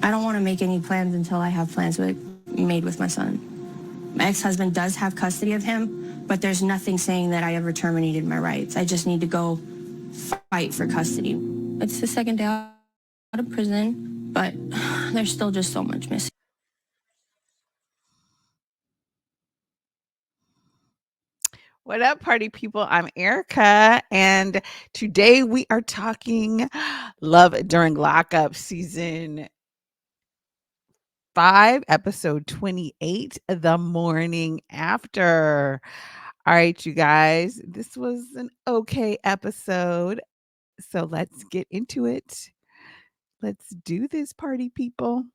I don't want to make any plans until I have plans made with my son. My ex-husband does have custody of him, but there's nothing saying that I ever terminated my rights. I just need to go fight for custody. It's the second day out of prison, but there's still just so much missing. What up, party people? I'm Erika, and today we are talking Love During Lockup, season 5, episode 28, The Morning After. All right, you guys, this was an okay episode, so let's get into it. Let's do this, party people.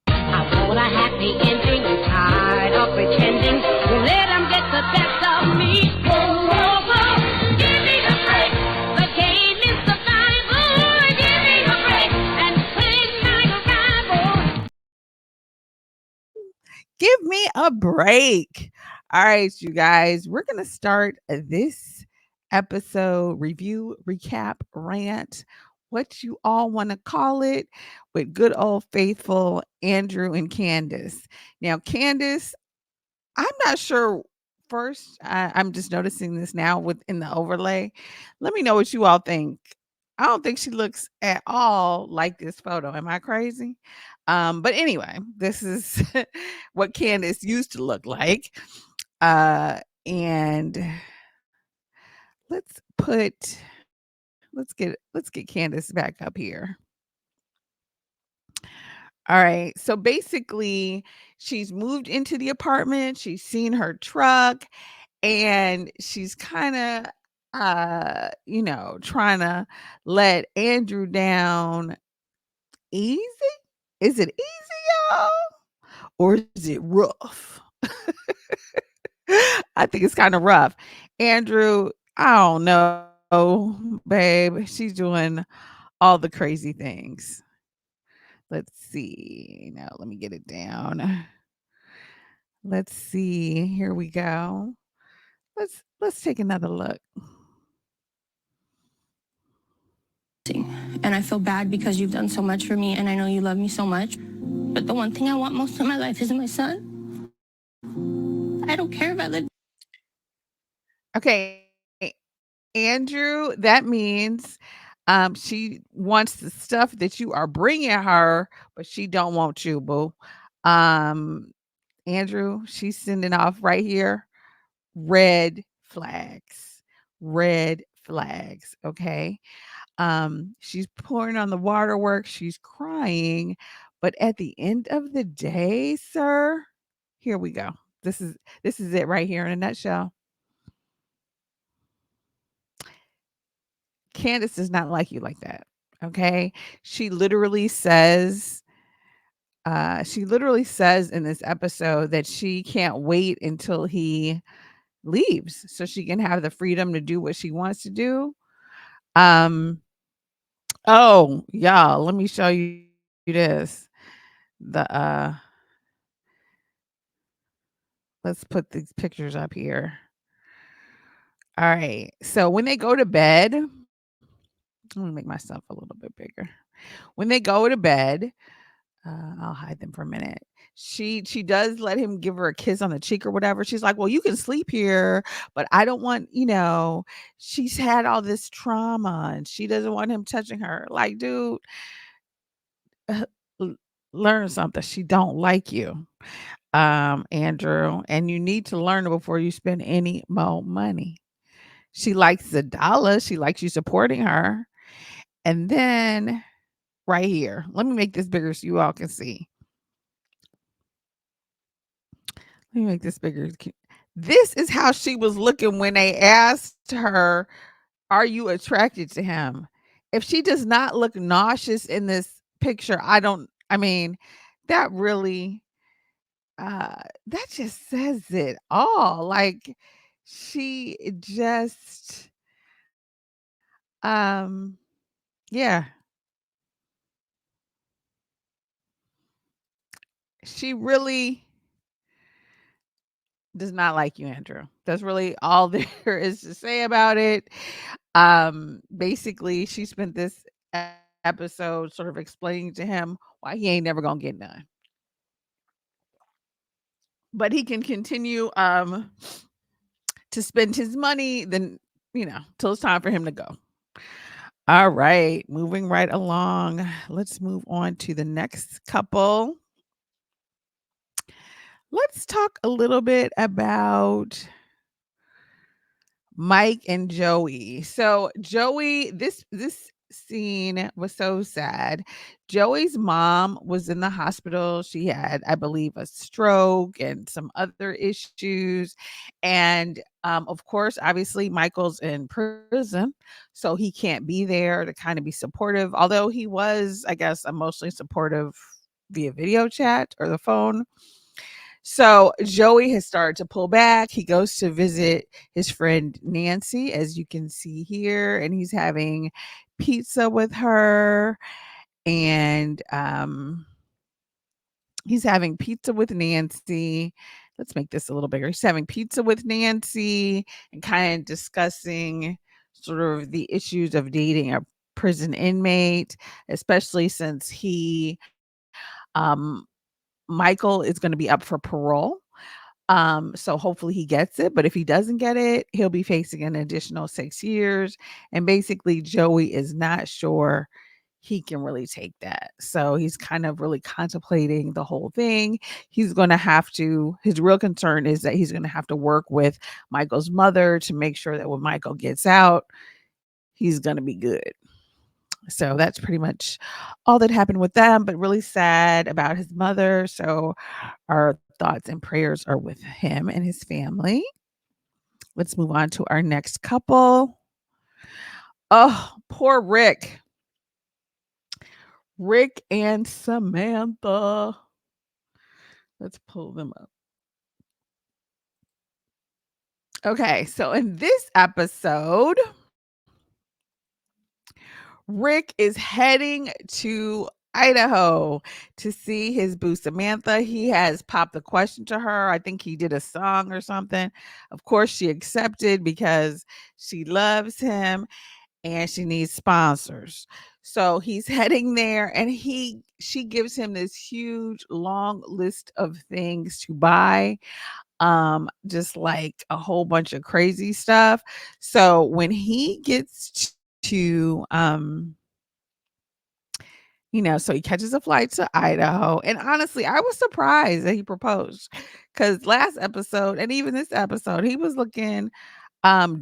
I want a happy ending and tired of pretending. You let them get the best of me. Whoa, whoa, whoa. Give me a break. The game is survival. Give me a break and play my arrival. Give me a break. All right, you guys, we're going to start this episode review, recap, rant, what you all want to call it, with good old faithful Andrew and Candice. Now, Candice, I'm not sure. First, I'm just noticing this now within the overlay. Let me know what you all think. I don't think she looks at all like this photo. Am I crazy? But anyway, this is what Candice used to look like. And let's get Candice back up here. All right. So basically, she's moved into the apartment. She's seen her truck, and she's kind of trying to let Andrew down easy. Is it easy, y'all? Or is it rough? I think it's kind of rough. Andrew, I don't know, babe. She's doing all the crazy things. Let's see. Now, let me get it down. Let's see. Here we go. Let's take another look. And I feel bad because you've done so much for me, and I know you love me so much. But the one thing I want most in my life is my son. I don't care about the... Okay, Andrew, that means she wants the stuff that you are bringing her, but she don't want you, boo. Andrew, she's sending off right here red flags. Red flags, okay? She's pouring on the waterworks, she's crying, but at the end of the day, sir, here we go. This is it right here in a nutshell. Candice does not like you like that. Okay. She literally says in this episode that she can't wait until he leaves so she can have the freedom to do what she wants to do. Oh, y'all, let me show you this. Let's put these pictures up here. All right. So when they go to bed, I'm gonna make myself a little bit bigger. When they go to bed, I'll hide them for a minute. She does let him give her a kiss on the cheek or whatever. She's like, "Well, you can sleep here, but I don't want, she's had all this trauma and she doesn't want him touching her." Like, dude, learn something. She don't like you, Andrew, and you need to learn it before you spend any more money. She likes the dollar. She likes you supporting her. And then right here, let me make this bigger so you all can see. Let me make this bigger. This is how she was looking when they asked her, "Are you attracted to him?" If she does not look nauseous in this picture, that really that just says it all. Like, she just yeah, she really does not like you, Andrew. That's really all there is to say about it. Basically, she spent this episode sort of explaining to him why he ain't never gonna get none. But he can continue to spend his money, then till it's time for him to go. All right, moving right along. Let's move on to the next couple. Let's talk a little bit about Mike and Joey. So Joey, this scene was so sad. Joey's mom was in the hospital. She had, I believe, a stroke and some other issues. And of course, obviously, Michael's in prison, so he can't be there to kind of be supportive. Although he was, I guess, emotionally supportive via video chat or the phone. So Joey has started to pull back. He goes to visit his friend Nancy, as you can see here, and he's having pizza with her. And he's having pizza with Nancy. Let's make this a little bigger. He's having pizza with Nancy and kind of discussing sort of the issues of dating a prison inmate, especially since um, Michael is going to be up for parole. So hopefully he gets it, but if he doesn't get it, he'll be facing an additional 6 years. And basically, Joey is not sure he can really take that. So he's kind of really contemplating the whole thing. He's going to have to, his real concern is that he's going to have to work with Michael's mother to make sure that when Michael gets out, he's going to be good. So that's pretty much all that happened with them, but really sad about his mother. So our thoughts and prayers are with him and his family. Let's move on to our next couple. Oh, poor Rick. Rick and Samantha. Let's pull them up. Okay, so in this episode, Rick is heading to Idaho to see his boo Samantha. He has popped the question to her. I think he did a song or something. Of course, she accepted because she loves him and she needs sponsors. So he's heading there and she gives him this huge long list of things to buy. Just like a whole bunch of crazy stuff. So when he gets to so he catches a flight to Idaho. And honestly, I was surprised that he proposed because last episode and even this episode, he was looking,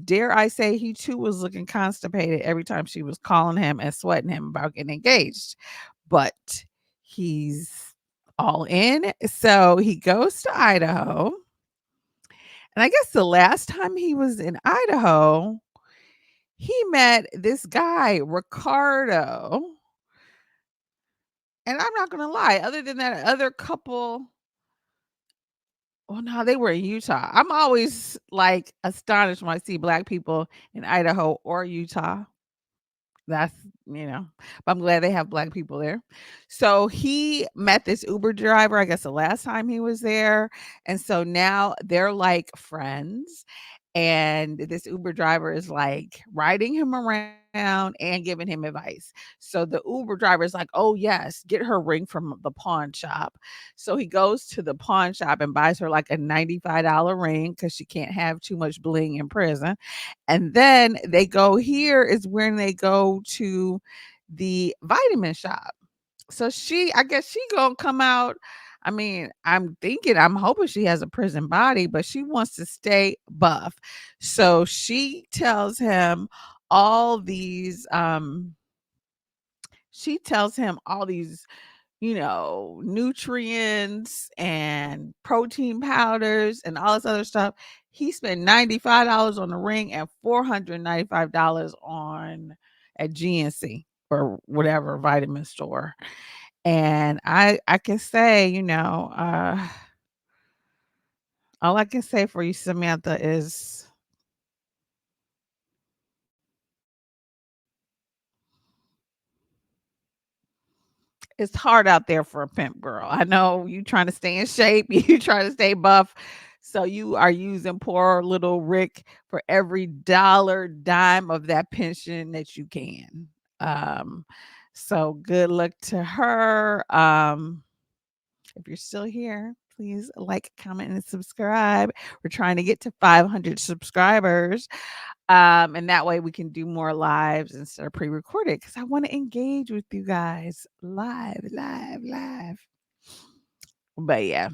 dare I say, he too was looking constipated every time she was calling him and sweating him about getting engaged. But he's all in. So he goes to Idaho. And I guess the last time he was in Idaho, he met this guy, Ricardo. And I'm not gonna lie, other than that other couple, well, no, they were in Utah. I'm always like astonished when I see black people in Idaho or Utah. That's, but I'm glad they have black people there. So he met this Uber driver, I guess the last time he was there. And so now they're like friends. And this Uber driver is like riding him around and giving him advice. So the Uber driver is like, oh, yes, get her ring from the pawn shop. So he goes to the pawn shop and buys her like a $95 ring because she can't have too much bling in prison. And then they go, here is when they go to the vitamin shop. So I guess she gonna come out. I mean, I'm hoping she has a prison body, but she wants to stay buff. So she tells him all these, nutrients and protein powders and all this other stuff. He spent $95 on the ring and $495 on at GNC or whatever vitamin store. And I can say, all I can say for you, Samantha, is it's hard out there for a pimp girl. I know you trying to stay in shape, you trying to stay buff. So you are using poor little Rick for every dollar, dime of that pension that you can. So good luck to her. If you're still here, please like, comment, and subscribe. We're trying to get to 500 subscribers. And that way we can do more lives instead of pre-recorded, because I want to engage with you guys live. But yeah.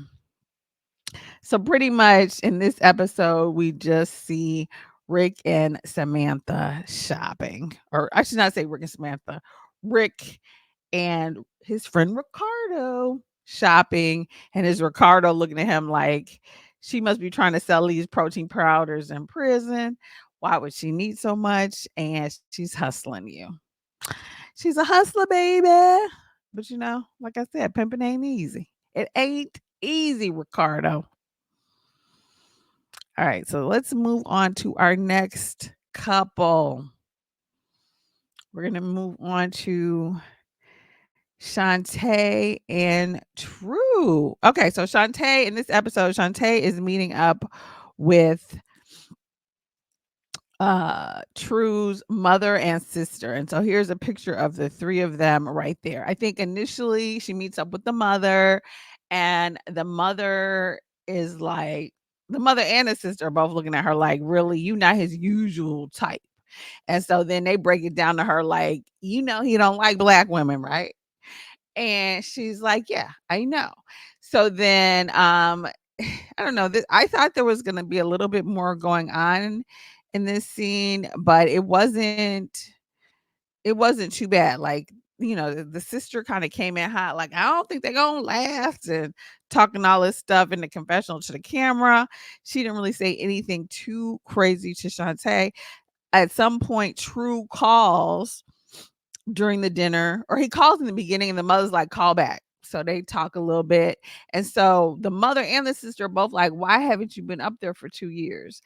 So pretty much in this episode, we just see Rick and Samantha shopping. Or I should not say Rick and Samantha. Rick and his friend Ricardo shopping, and his Ricardo looking at him like, she must be trying to sell these protein powders in prison. Why would she need so much? And she's hustling you. She's a hustler, baby. But you know, like I said, pimping ain't easy. It ain't easy, Ricardo. All right, so let's move on to our next couple. We're going to move on to Shantae and True. Okay, so Shantae, in this episode, Shantae is meeting up with True's mother and sister. And so here's a picture of the three of them right there. I think initially she meets up with the mother, and the mother is like, the mother and the sister are both looking at her like, really, you not his usual type. And so then they break it down to her like, you know, he don't like black women, right? And she's like, yeah, I know. So then I don't know, I thought there was going to be a little bit more going on in this scene, but it wasn't too bad. Like, you know, the sister kind of came in hot, like, I don't think they're gonna last, and talking all this stuff in the confessional to the camera. She didn't really say anything too crazy to Shantae. At some point, True calls during the dinner, or he calls in the beginning, and the mother's like, call back. So they talk a little bit. And so the mother and the sister are both like, why haven't you been up there for 2 years?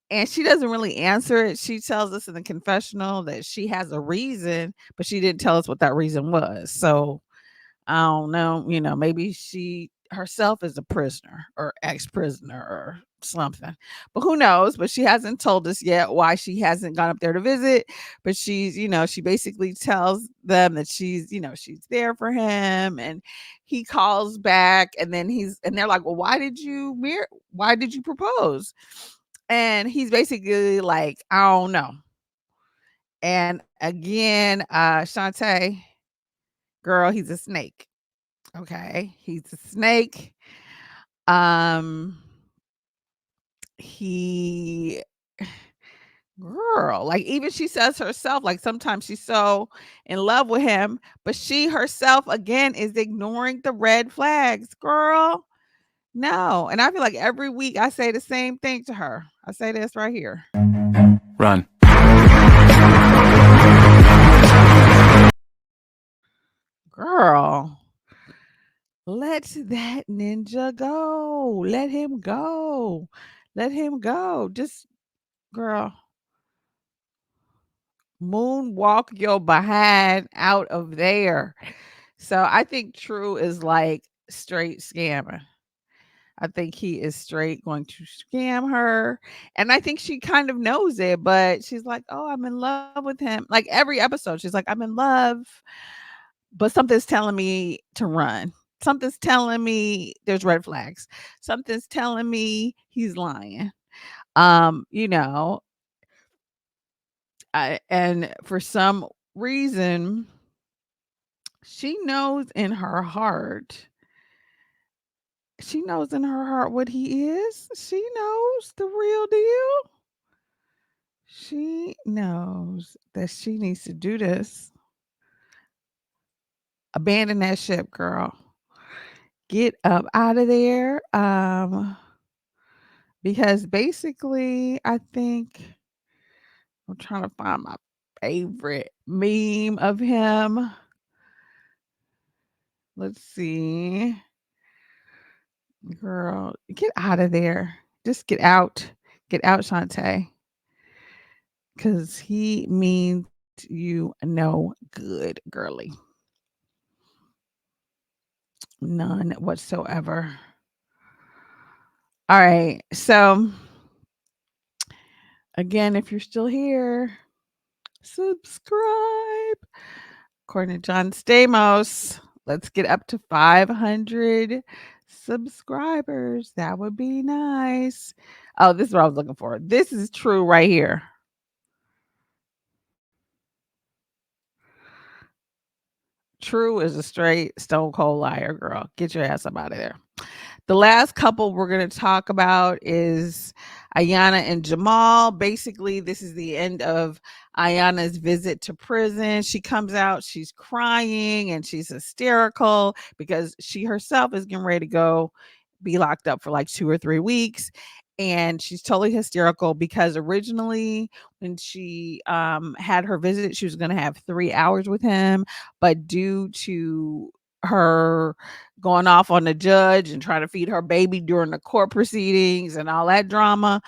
And she doesn't really answer it. She tells us in the confessional that she has a reason, but she didn't tell us what that reason was. So I don't know, you know, maybe she herself is a prisoner or ex-prisoner or something. But who knows? But she hasn't told us yet why she hasn't gone up there to visit. But she's, you know, she basically tells them that she's, you know, she's there for him, and he calls back, and then and they're like, well, why did you propose? And he's basically like, I don't know. And again, Shantae, girl, he's a snake. Okay, he's a snake. He Girl, like, even she says herself, like, sometimes she's so in love with him, but she herself again is ignoring the red flags. Girl, no. And I feel like every week I say the same thing to her. I say this right here. Run. Girl, let that ninja go. Let him go. Let him go. Just, girl, moonwalk your behind out of there. So I think True is like straight scamming. I think he is straight going to scam her. And I think she kind of knows it, but she's like, oh, I'm in love with him. Like every episode, she's like, I'm in love, but something's telling me to run. Something's telling me there's red flags. Something's telling me he's lying. You know, and for some reason, she knows in her heart. She knows in her heart what he is. She knows the real deal. She knows that she needs to do this. Abandon that ship, girl. Get up out of there. Because basically, I think I'm trying to find my favorite meme of him. Let's see. Girl, get out of there. Just get out. Get out, Shantae. Because he means you no good, girly. None whatsoever. All right. So, again, if you're still here, subscribe. According to John Stamos, let's get up to 500 subscribers. That would be nice. Oh, this is what I was looking for. This is true right here. True is a straight stone cold liar, girl. Get your ass up out of there. The last couple we're going to talk about is Ayonna and Jamahl. Basically, this is the end of Ayonna's visit to prison. She comes out, she's crying and she's hysterical because she herself is getting ready to go be locked up for like 2 or 3 weeks. And she's totally hysterical because originally when she had her visit, she was going to have 3 hours with him. But due to her going off on the judge and trying to feed her baby during the court proceedings and all that drama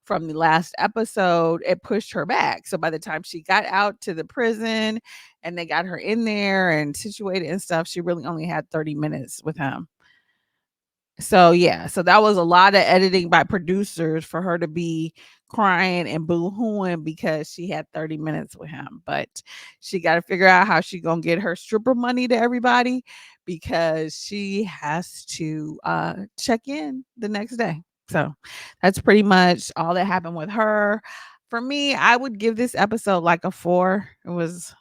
from the last episode, it pushed her back. So by the time she got out to the prison and they got her in there and situated and stuff, she really only had 30 minutes with him. So yeah, so that was a lot of editing by producers for her to be crying and boo-hooing because she had 30 minutes with him. But she got to figure out how she gonna get her stripper money to everybody because she has to check in the next day. So that's pretty much all that happened with her. For me, I would give this episode like a 4. It was,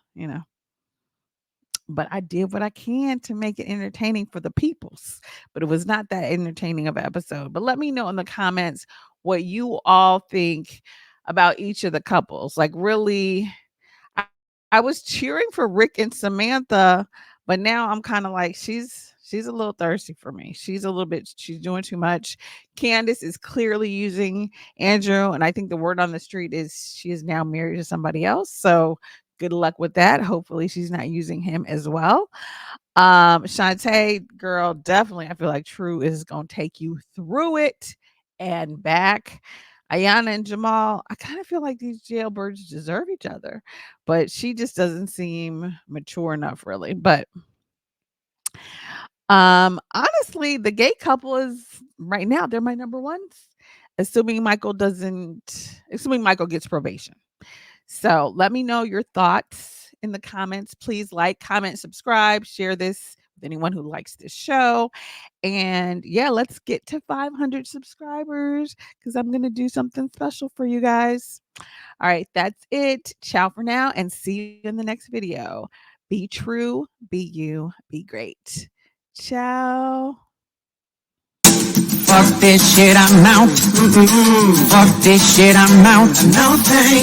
but I did what I can to make it entertaining for the peoples. But it was not that entertaining of an episode. But let me know in the comments what you all think about each of the couples. Like really, I was cheering for Rick and Samantha, but now I'm kind of like she's a little thirsty for me. She's doing too much. Candice is clearly using Andrew, and I think the word on the street is she is now married to somebody else. So good luck with that. Hopefully she's not using him as well. Shantae, girl, definitely I feel like True is gonna take you through it and back. Ayonna and Jamahl, I kind of feel like these jailbirds deserve each other, but she just doesn't seem mature enough, really. But honestly, the gay couple is right now, they're my number ones, assuming Michael gets probation. So let me know your thoughts in the comments. Please like, comment, subscribe, share this with anyone who likes this show. And yeah, let's get to 500 subscribers because I'm going to do something special for you guys. All right, that's it. Ciao for now and see you in the next video. Be true, be you, be great. Ciao. Fuck this shit, I'm out. Fuck this shit, I'm out. No thanks.